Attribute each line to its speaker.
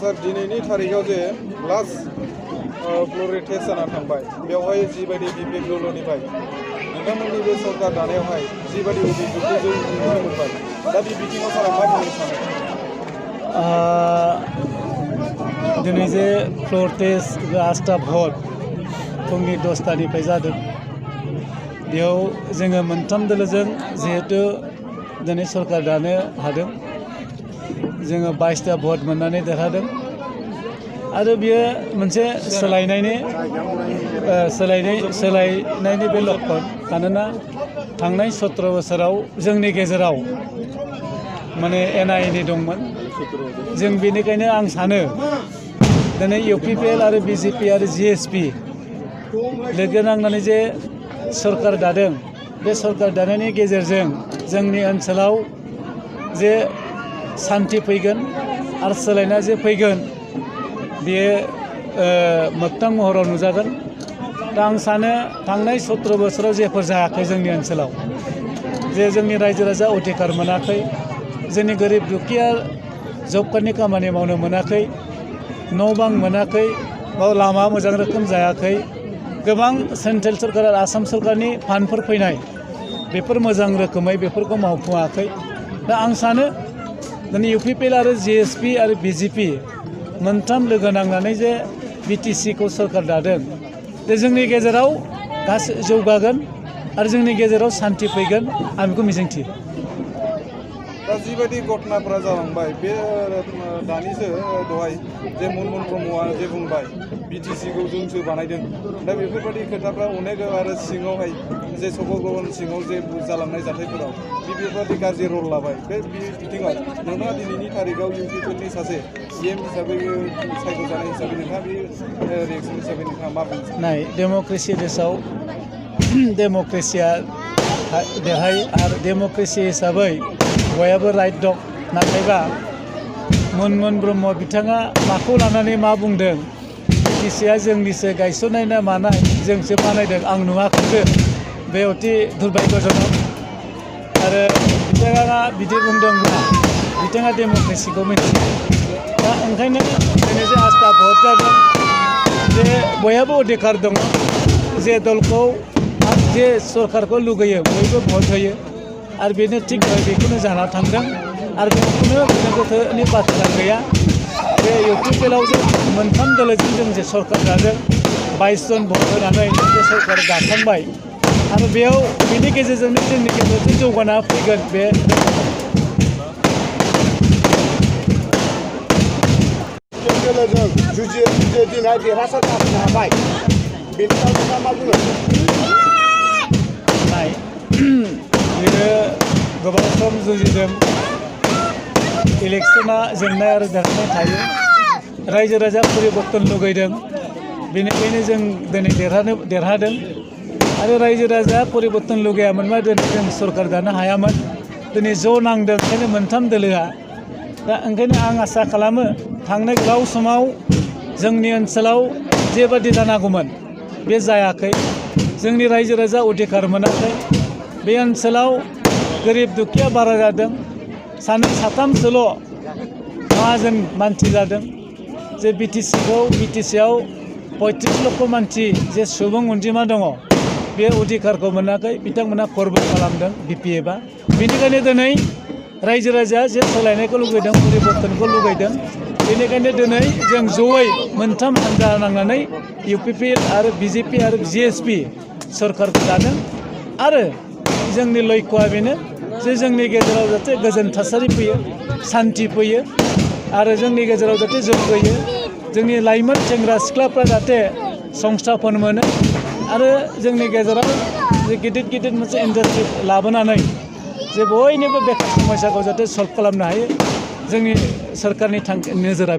Speaker 1: सार दिनैनि थारिखआव जे लास्ट फ्ल'र टेस्ट जाना थांबाय बेवहाय जिबायदि बिपिएफ दलनिफ्राय नोंथांमोननि बे सरकार दानायावहाय जिबायदि अभियोगखौ जों नुनो मोनबाय दा बे बिथिङाव सारा मा बुंनो सानो
Speaker 2: दिनै जे फ्ल'र टेस्ट आस्था भट फुंनि 10टानिफ्राय जादों बेयाव जोङो मोनथाम दोलोजों जिहेतु दिनै सरकार दानो हादों जोङो 22टा भट मोननानै देरहादों आरो बियो मोनसे सोलायनायनि बे लक्षण मानोना थांनाय 17 बोसोराव जोंनि गेजेराव माने एना-एनि दंमोन जों बेनिखायनो आं सानो दिनै इउपिपिएल आरो बिजेपि आरो जिएसपि लोगो नांनानै जे सरकार दादों बे सरकार दानायनि गेजेरजों जोंनि ओनसोलाव जे सान्थि फैगोन आरो सोलायना जे फैगोन बेयो मोगथां महराव नुजागोन दा आं सानो थांनाय 17 बोसोराव जेफोर जायाखै जोंनि ओनसोलाव जे जोंनि रायजो राजा अधिकार मोनाखै जोंनि गोरिब दुखिया जब कार्डनि खामानि मावनो मोनाखै न' बां मोनाखै लामा मोजां रोखोम जायाखै गोबां सेन्ट्रेल सरकार आरो आसाम सरकारनि फान्डफोर फैनाय बेफोर मोजां रोखोमै बेफोरखौ मावफुङाखै दा आं सानो दिनै इउपिपिएल आरो जिएसपि आरो बिजेपि मोनथाम लोगो नांनानै जे बिटिसिखौ सरकार दादों जे जोंनि गेजेराव गासै जौगागोन आरो जोंनि गेजेराव सान्थि फैगोन आं बेखौ मिजिंथियो
Speaker 1: दा जिबायदि घटनाफोरा जालांबाय बे दानिसो दहाय जे मनमोहन ब्रह्मआ जे बुंबाय बिटिसिखौ जोंसो बानायदों दा बेफोरबायदि खोथाफ्रा अनेक आरो सिङावहाय जे सबर भवन सिङाव जे जालांनाय जाथायफोराव बेफोरबायदि गाज्रि रल लाबाय बे बिथिङाव नोंथाङा दिनैनि थारिखआव इउपिपिएलनि सासे सीएम हिसाबै सायख'जानाय हिसाबै नोंथाङा बे रिएक्सन हिसाबै नोंथाङा मा बुंनो
Speaker 2: नाय डेम'क्रेसि देशआव डेम'क्रेसिया देरहायो आरो डेम'क्रेसि हिसाबै बयहाबो राइट दं नाथायबा मनमोहन ब्रह्म बिथाङा माखौ लानानै मा बुंदों बिटिसिआ जोंनिसो गायसननाय ना मानाय जोंसो बानायदों आं नुवाखैसो बे अति दुर्भाग्यजनक आरो बिथाङा बिदि बुंदोंब्ला बिथाङा डेम'क्रेसिखौ मिथियो दा ओंखायनो दिनै जे आस्था भट जादों जे बयहाबो अधिकार दङ जे दलखौ जे सरकारखौ लुगैयो बयबो भट होयो आरो बेनो थिग बेखौनो जाना थांदों आरो बेखौनो गोथोनि बाथ्रा गैया बे इउपिपिएलआव जे मोनथाम दोलोजों जों जे सरकार दादों 22 जन भट होनानै जे सरकार दाखांबाय आरो बेयाव बेनि गेजेरजोंनो जोंनि गेजेराव जौगाना फैगोन बे
Speaker 3: दोलोजों जुजियै दिनै देरहासार जानो हाबाय बेनि नोंथाङा मा बुङो
Speaker 2: नाय बियो गोबां सम जुजिदों इलेक्सना जेंना आरो देरहानाय थायो रायजो राजा परिबर्तन लुगैदों बेनिखायनो जों दिनै देरहादों आरो रायजो राजा परिबर्तन लुगैयामोनबा दिनै जों सरकार दानो हायामोन दिनै ज' नांदों ओंखायनो मोनथाम दोलोआ दा ओंखायनो आं आसा खालामो थांनाय गोलाव समाव जोंनि ओनसोलाव जेबादि जानांगौमोन बे जायाखै जोंनि रायजो राजा अधिकार मोनाखै बे ओनसोलाव गोरिब दुखिया बारा जादों सानै साथामसोल' माहाजोन मानसि जादों जे बिटिसिआव 35 लक्ष मानसि जे सुबुं अनजिमा दङ बे अधिकारखौ मोनाखै बिथांमोना खरबो खालामदों बिपिएफआ बेनिखायनो दिनै रायजो राजाया जे सोलायनायखौ लुगैदों परिबर्तनखौ लुगैदों बेनिखायनो दिनै जों जयै मोनथाम हान्जा नांनानै इउपिपिएल आरो बिजेपि आरो जिएसपि सरकारखौ दादों आरो जोंनि लक्ष्यआ बेनो जे जोंनि गेजेराव जाहाथे गोजोन थासारि फैयो सान्थि फैयो आरो जोंनि गेजेराव जाहाथे जौगायो जोंनि लाइमोन सेंग्रा सिख्लाफ्रा जाहाथे संस्थापन मोनो आरो जोंनि गेजेराव जे गिदिर मोनसे इन्डास्ट्रि लाबोनानै जे बयनिबो बेकार समस्याखौ जाहाथे सल्भ खालामनो हायो जोंनि सरकारनि नोजोरा